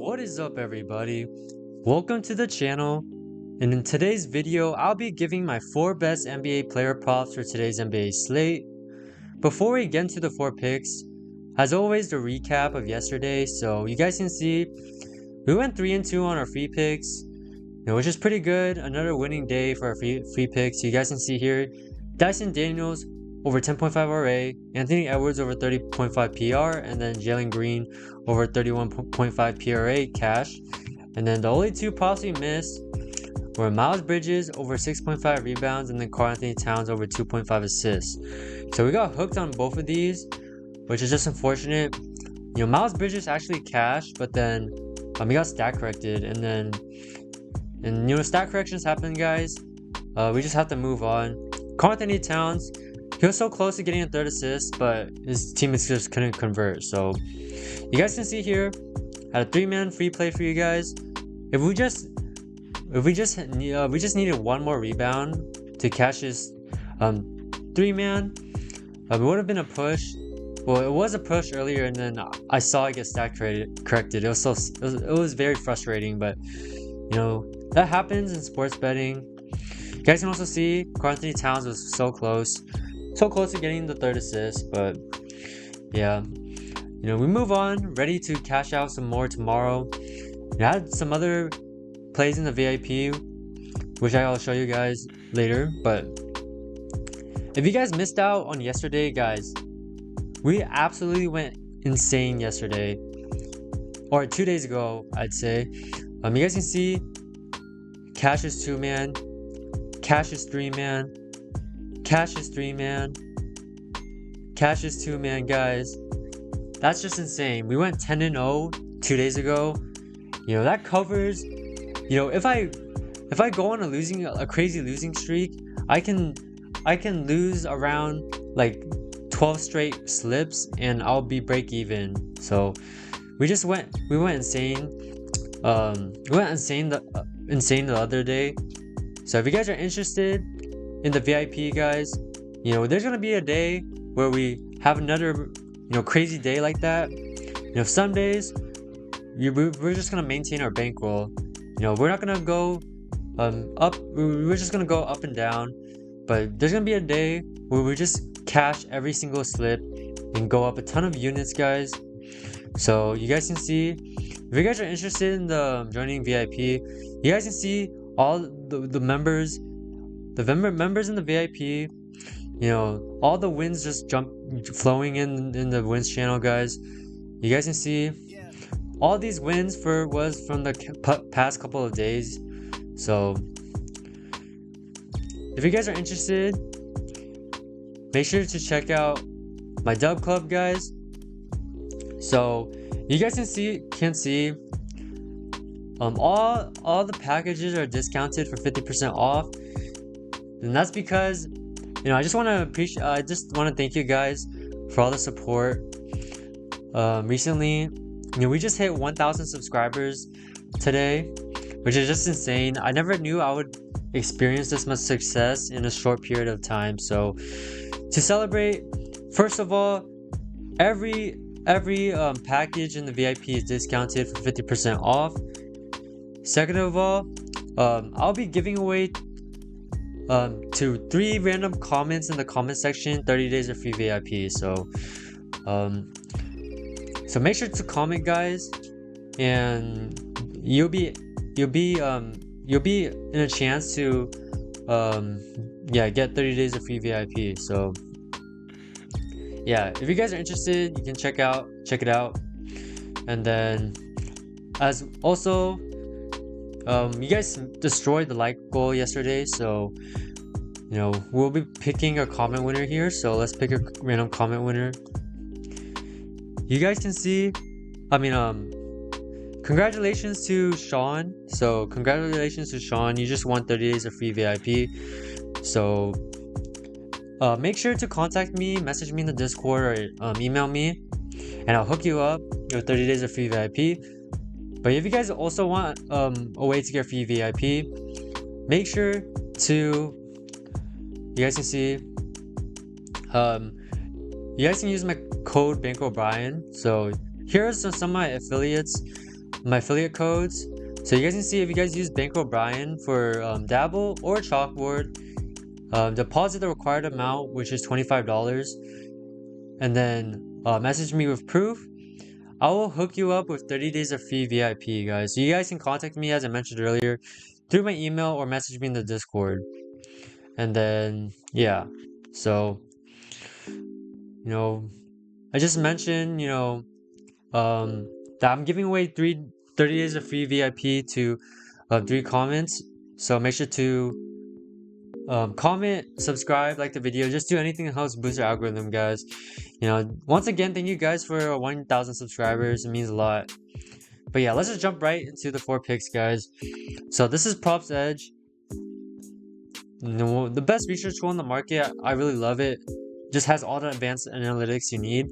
What is up, everybody? Welcome to the channel, and in today's video I'll be giving my 4 best NBA player props for today's NBA slate. Before we get into the 4 picks, as always, the recap of yesterday. So you guys can see we went 3-2 on our free picks, which is pretty good. Another winning day for our free picks. You guys can see here Dyson Daniels over 10.5 RA, Anthony Edwards over 30.5 PR, and then Jalen Green over 31.5 PRA cash. And then the only 2 props we missed were Miles Bridges over 6.5 rebounds, and then Karl-Anthony Towns over 2.5 assists. So we got hooked on both of these, which is just unfortunate. Miles Bridges actually cashed, but then he got stat corrected, and stat corrections happen, guys. We just have to move on. Karl-Anthony Towns, he was so close to getting a 3rd assist, but his teammates just couldn't convert. So you guys can see here, had a 3-man free play for you guys. If we just needed 1 more rebound to cash his 3-man, it would have been a push. Well, it was a push earlier, and then I saw it get stat corrected. It was very frustrating, but that happens in sports betting. You guys can also see Karl-Anthony Towns was so close to getting the 3rd assist, but yeah, we move on, ready to cash out some more tomorrow. I had some other plays in the VIP, which I'll show you guys later. But if you guys missed out on yesterday, guys, we absolutely went insane yesterday, or 2 days ago, I'd say. You guys can see cash is 2-man, cash is 3-man, cash is 3-man, cash is 2-man, guys. That's just insane. We went 10-0 2 days ago. That covers. If I go on a crazy losing streak, I can lose around like 12 straight slips and I'll be break even. So we went insane. We went insane the other day. So if you guys are interested in the VIP, guys, there's gonna be a day where we have another crazy day like that. Some days we're just gonna maintain our bankroll. We're not gonna go up. We're just gonna go up and down. But there's gonna be a day where we just cash every single slip and go up a ton of units, guys. So you guys can see, if you guys are interested in the joining VIP, you guys can see all the members, members in the VIP. All the wins just flowing in the wins channel, guys. You guys can see all these wins was from the past couple of days. So if you guys are interested, make sure to check out my dub club, guys. So you guys can see all the packages are discounted for 50% off, and that's because I just want to thank you guys for all the support. Recently, we just hit 1,000 subscribers today, which is just insane. I never knew I would experience this much success in a short period of time. So to celebrate, first of all, every package in the VIP is discounted for 50% off. Second of all, I'll be giving away to 3 random comments in the comment section 30 days of free VIP. So make sure to comment, guys, and you'll be in a chance to get 30 days of free VIP. So yeah, if you guys are interested, you can check it out. And then as also, you guys destroyed the like goal yesterday, so we'll be picking a comment winner here. So let's pick a random comment winner. You guys can see, congratulations to Sean. So congratulations to Sean, you just won 30 days of free VIP. So make sure to contact me, message me in the Discord, or email me, and I'll hook you up with 30 days of free VIP. But if you guys also want a way to get free VIP, make sure to, you guys can see, you guys can use my code bankroll Brian. So here's some of my affiliates. my affiliate codes. So you guys can see if you guys use bankroll Brian for Dabble or Chalkboard, deposit the required amount, which is $25, and then message me with proof. I will hook you up with 30 days of free VIP, guys. So you guys can contact me, as I mentioned earlier, through my email or message me in the Discord. And then, yeah. So, I just mentioned, that I'm giving away 30 days of free VIP to 3 comments. So make sure to comment, subscribe, like the video. Just do anything that helps boost your algorithm, guys. Once again, thank you guys for 1,000 subscribers. It means a lot. But yeah, let's just jump right into the 4 picks, guys. So this is Props Edge. The best research tool in the market. I really love it. Just has all the advanced analytics you need.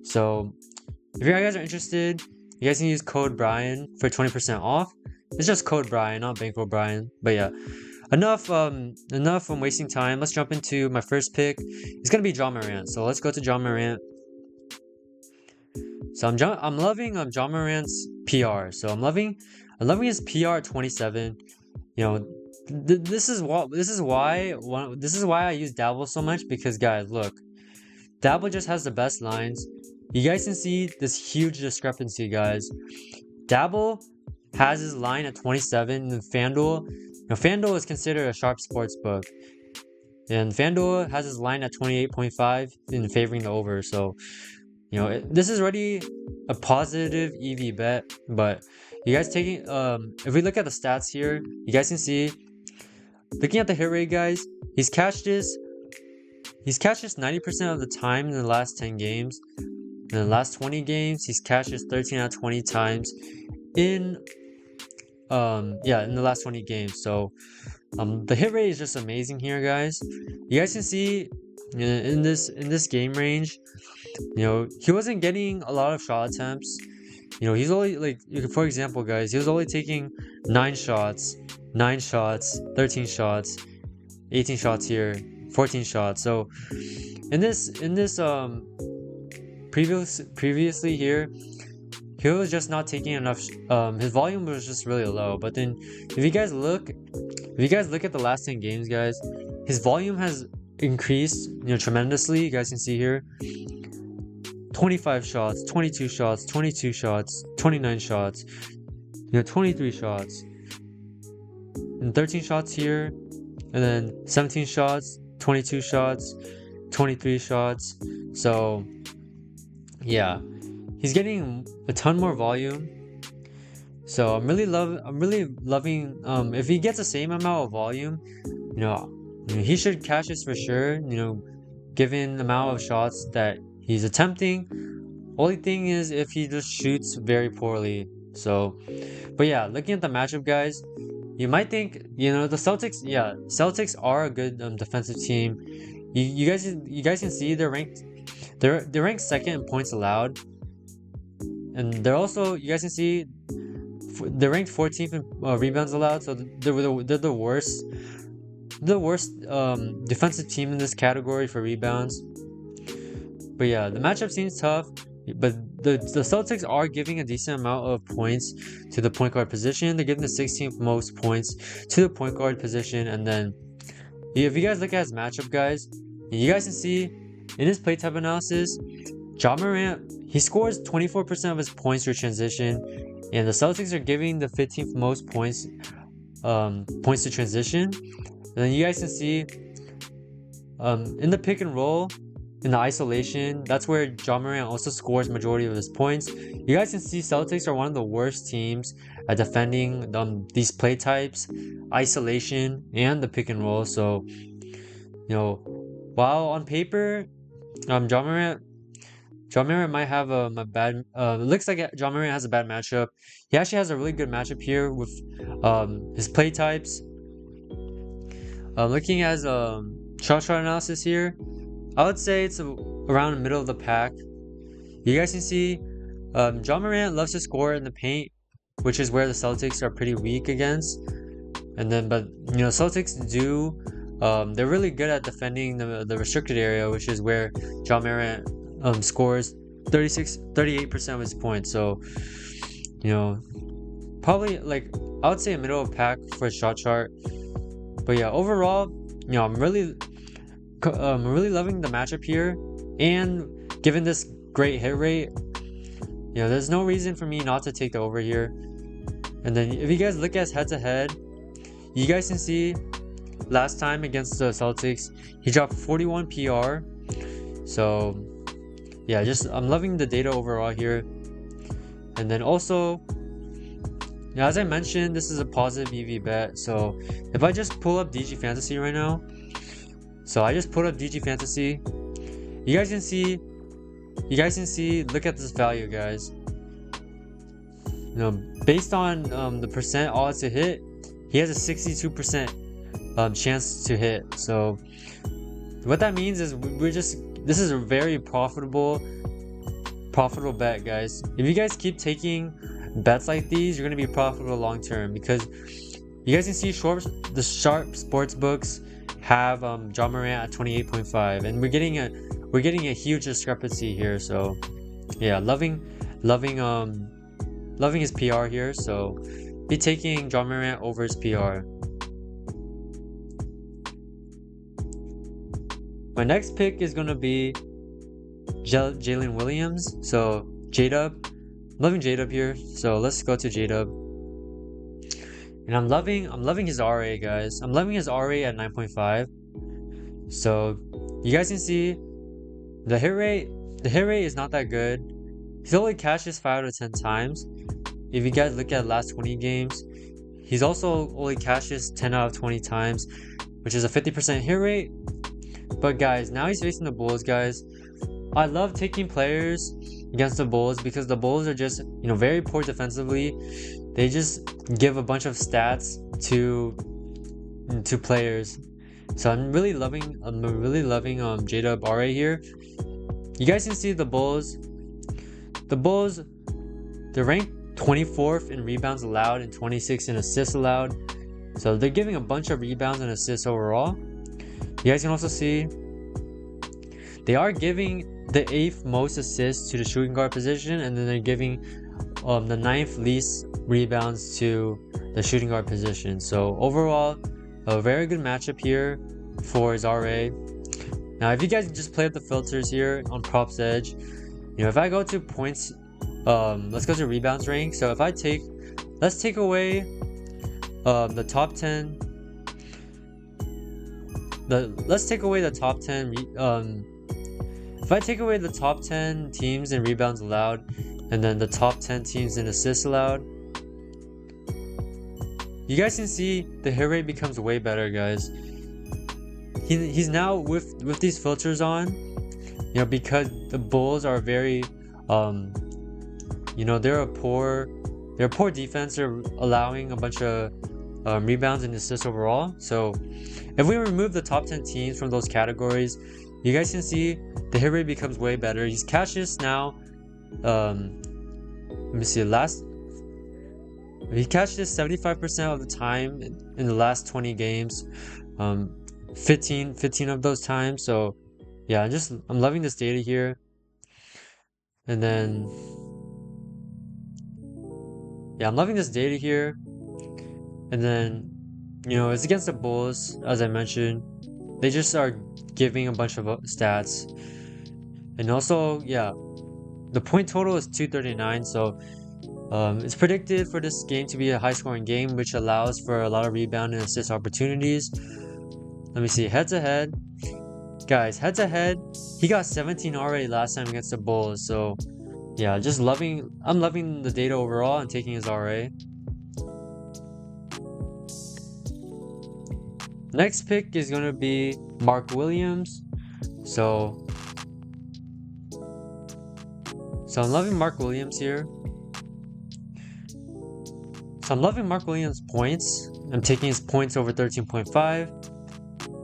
So if you guys are interested, you guys can use code Brian for 20% off. It's just code Brian, not bankroll Brian. But yeah, enough from wasting time. Let's jump into my first pick. It's gonna be Ja Morant. So let's go to Ja Morant. So I'm loving Ja Morant's PR. So I'm loving his PR at 27. This is why I use Dabble so much, because guys, look, Dabble just has the best lines. You guys can see this huge discrepancy, guys. Dabble has his line at 27, and FanDuel, FanDuel is considered a sharp sports book, and FanDuel has his line at 28.5 in favoring the over. So this is already a positive EV bet. But you guys taking if we look at the stats here, you guys can see, looking at the hit rate, guys, he's cashed this 90% of the time in the last 10 games. In the last 20 games, he's cashed this 13 out of 20 times in the last 20 games. So the hit rate is just amazing here, guys. You guys can see in this game range, he wasn't getting a lot of shot attempts. He's only, for example, guys, he was only taking 9 shots, 13 shots, 18 shots here, 14 shots. So in this previously here, he was just not taking enough. His volume was just really low. But then if you guys look at the last 10 games, guys, his volume has increased tremendously. You guys can see here, 25 shots, 22 shots, 22 shots, 29 shots, 23 shots, and 13 shots here, and then 17 shots, 22 shots, 23 shots. So yeah, he's getting a ton more volume. So I'm really loving if he gets the same amount of volume, he should cash this for sure, given the amount of shots that he's attempting. Only thing is if he just shoots very poorly. So, but yeah, looking at the matchup, guys, you might think, the Celtics, Celtics are a good defensive team. You guys can see they're ranked second in points allowed, and they're also, you guys can see, they're ranked 14th in rebounds allowed. So they're the worst defensive team in this category for rebounds. But yeah, the matchup seems tough, but the Celtics are giving a decent amount of points to the point guard position. They're giving the 16th most points to the point guard position. And then if you guys look at his matchup, guys, you guys can see in his play type analysis, Ja Morant, he scores 24% of his points through transition, and the Celtics are giving the 15th most points to transition. And then you guys can see in the pick and roll, in the isolation, that's where Ja Morant also scores majority of his points. You guys can see Celtics are one of the worst teams at defending these play types, isolation, and the pick and roll. So, while on paper, Ja Morant might have a bad. It looks like Ja Morant has a bad matchup. He actually has a really good matchup here with his play types. Looking at shot chart analysis here, I would say it's around the middle of the pack. You guys can see Ja Morant loves to score in the paint, which is where the Celtics are pretty weak against. And then, but Celtics do, they're really good at defending the restricted area, which is where Ja Morant scores 38% of his points. So probably like I would say a middle of pack for a shot chart. But yeah, overall, you know, I'm really loving the matchup here, and given this great hit rate, you know, there's no reason for me not to take the over here. And then if you guys look at head to head, you guys can see last time against the Celtics, he dropped 41 PR. So yeah, just I'm loving the data overall here. And then also, yeah, as I mentioned, this is a positive EV bet. So if I just pull up DG Fantasy right now, so I just put up DG Fantasy, you guys can see, look at this value, guys. You know, based on the percent odds to hit, he has a 62% chance to hit. So what that means is this is a very profitable bet, guys. If you guys keep taking bets like these, you're gonna be profitable long term, because you guys can see the sharp sports books have John Morant at 28.5, and we're getting a huge discrepancy here. So yeah, loving his PR here. So be taking John Morant over his PR. My next pick is gonna be Jalen Williams. So J-Dub, I'm loving J-Dub here. So let's go to J-Dub. And I'm loving his RA, guys. I'm loving his RA at 9.5. So you guys can see the hit rate is not that good. He's only cashes 5 out of 10 times. If you guys look at last 20 games, he's also only cashes 10 out of 20 times, which is a 50% hit rate. But guys, now he's facing the Bulls, guys. I love taking players against the Bulls because the Bulls are just, you know, very poor defensively. They just give a bunch of stats to players. So I'm really loving J-Dub RA here. You guys can see the Bulls, they're ranked 24th in rebounds allowed and 26th in assists allowed. So they're giving a bunch of rebounds and assists overall. You guys can also see they are giving the 8th most assists to the shooting guard position, and then they're giving the 9th least rebounds to the shooting guard position. So overall, a very good matchup here for his RA. Now, if you guys just play up the filters here on props edge, you know, if I go to points, let's go to rebounds rank. So if let's take away the top 10. Let's take away the top 10. If I take away the top 10 teams in rebounds allowed, and then the top 10 teams in assists allowed, you guys can see the hit rate becomes way better, guys. He's now with these filters on, you know, because the Bulls are very, you know, they're a poor defense. They're allowing a bunch of rebounds and assists overall. So if we remove the top 10 teams from those categories, you guys can see the hit rate becomes way better. He's cashes now. Let me see. He cashed this 75% of the time in the last 20 games. 15 of those times. So yeah, I'm loving this data here. And then yeah, I'm loving this data here. And then, you know, it's against the Bulls, as I mentioned. They just are giving a bunch of stats. And also, yeah, the point total is 239. So it's predicted for this game to be a high-scoring game, which allows for a lot of rebound and assist opportunities. Let me see, head-to-head. Guys, head-to-head, he got 17 RA last time against the Bulls. So yeah, I'm loving the data overall and taking his RA. Next pick is going to be Mark Williams. So I'm loving Mark Williams here. So I'm loving Mark Williams' points. I'm taking his points over 13.5.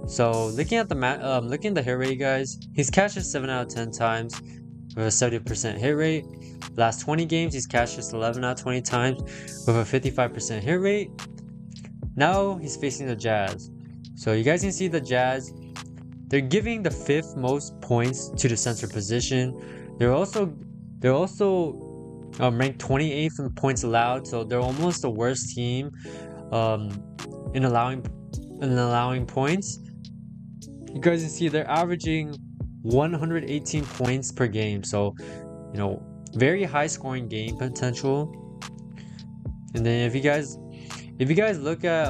So looking at the hit rate, guys, he's cashed this 7 out of 10 times with a 70% hit rate. Last 20 games, he's cashed this 11 out of 20 times with a 55% hit rate. Now he's facing the Jazz. So you guys can see the Jazz, they're giving the 5th most points to the center position. They're also ranked 28th in points allowed, so they're almost the worst team in allowing points. You guys can see they're averaging 118 points per game, so very high scoring game potential. And then if you guys look at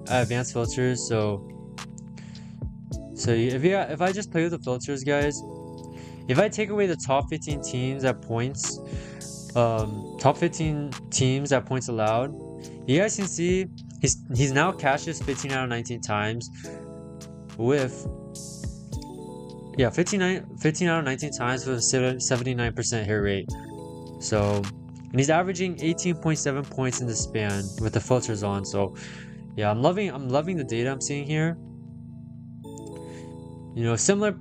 advanced filters, so if I just play with the filters, guys, if I take away the top 15 teams at points, top 15 teams at points allowed, you guys can see he's now cashes 15 out of 19 times with 15 out of 19 times with a 79% hit rate. So, and he's averaging 18.7 points in the span with the filters on. So yeah, I'm loving the data I'm seeing here. Similar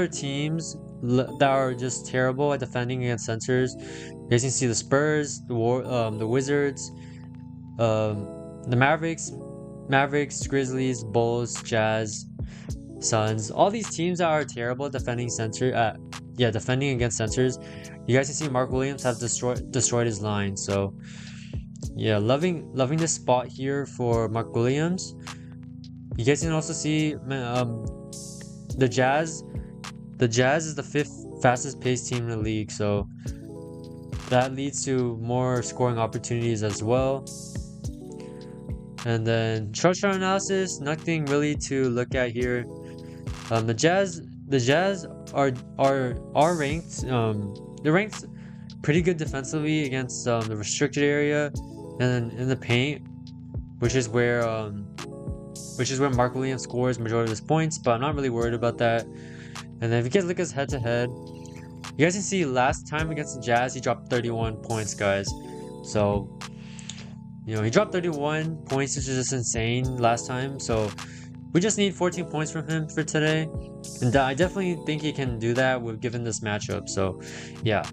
teams that are just terrible at defending against centers. You guys can see the Spurs, the Wizards, the Mavericks, Grizzlies, Bulls, Jazz, Suns. All these teams that are terrible at defending against centers. You guys can see Mark Williams has destroyed his line. So yeah, loving this spot here for Mark Williams. You guys can also see the Jazz. The Jazz is the 5th fastest paced team in the league, so that leads to more scoring opportunities as well. And then chart analysis, nothing really to look at here. The Jazz are ranked. They're ranked pretty good defensively against the restricted area and then in the paint, which is where Mark Williams scores majority of his points. But I'm not really worried about that. And then if you guys look at his head-to-head, you guys can see last time against the Jazz, he dropped 31 points, guys. So, he dropped 31 points, which is just insane last time. So, we just need 14 points from him for today. And I definitely think he can do that given this matchup. So, yeah.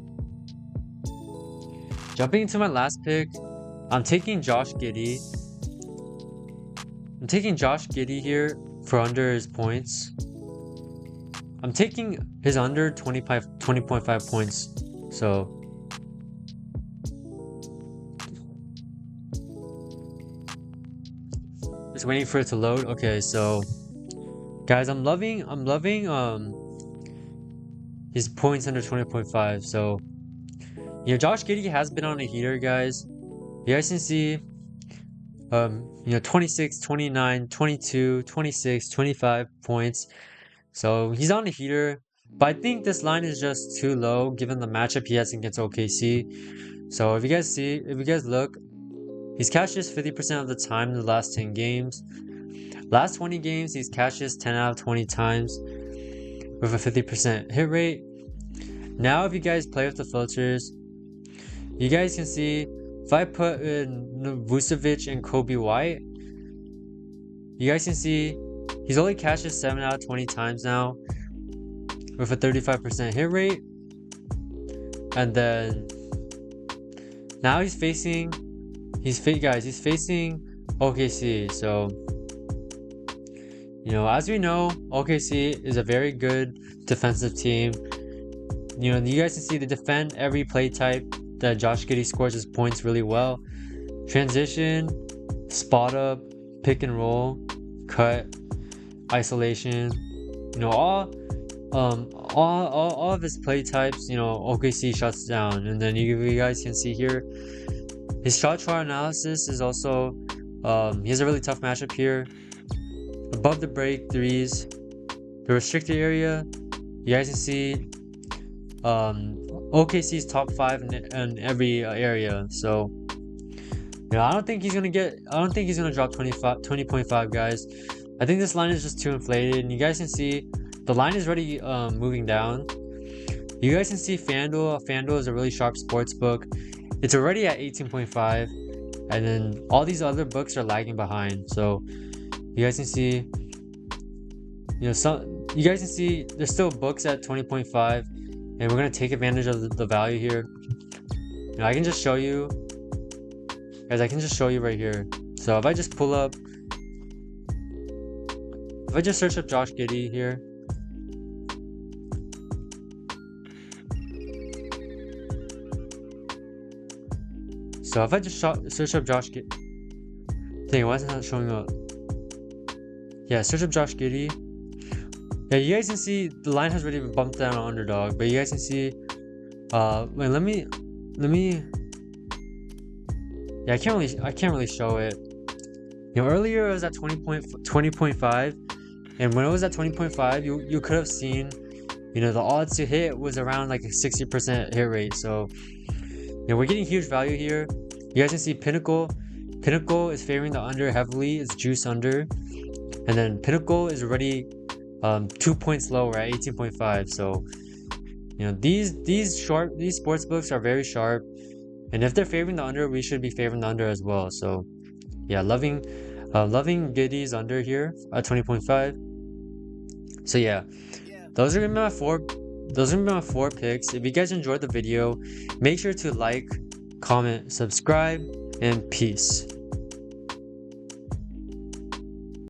Jumping into my last pick, I'm taking Josh Giddey. I'm taking Josh Giddey here for under his points. I'm taking his under 20.5 points. So just waiting for it to load. Okay, so guys, I'm loving his points under 20.5. So Josh Giddey has been on a heater, guys. You guys can see 26, 29, 22, 26, 25 points. So he's on a heater, but I think this line is just too low given the matchup he has against OKC. So if you guys look, he's cashed this 50% of the time in the last 10 games. Last 20 games, he's cashed this 10 out of 20 times with a 50% hit rate. Now if you guys play with the filters, you guys can see if I put in Vucevic and Kobe White, you guys can see he's only cashed this 7 out of 20 times now with a 35% hit rate. And then now he's facing OKC. So as we know, OKC is a very good defensive team. You guys can see they defend every play type that Josh Giddey scores his points really well. Transition, spot up, pick and roll, cut, isolation, all of his play types, OKC shuts down. And then you guys can see here his shot chart analysis is also he has a really tough matchup here. Above the break threes, the restricted area, you guys can see OKC's top 5 in every area. So I don't think he's gonna drop 20.5, guys. I think this line is just too inflated, and you guys can see the line is already moving down. You guys can see FanDuel. FanDuel is a really sharp sports book. It's already at 18.5, and then all these other books are lagging behind. So you guys can see, you guys can see there's still books at 20.5, and we're gonna take advantage of the value here. I can just show you, guys. I can just show you right here. So if I just pull up. If I just search up Josh Giddey here, So if I just search up Josh Giddey, dang, why is it not showing up? Yeah, search up Josh Giddey. Yeah, you guys can see the line has already been bumped down on underdog, but you guys can see. Wait, let me. Yeah, I can't really show it. You know, earlier it was at 20.5, and when it was at 20.5, you could have seen, you know, the odds to hit was around like a 60% hit rate. So, you know, we're getting huge value here. You guys can see Pinnacle is favoring the under heavily. It's juice under, and then Pinnacle is already 2 points lower at 18.5. So, you know, these sports books are very sharp, and if they're favoring the under, we should be favoring the under as well. So, yeah, loving Giddey's under here at 20.5. So yeah, those are gonna be my four picks. If you guys enjoyed the video, make sure to like, comment, subscribe, and peace.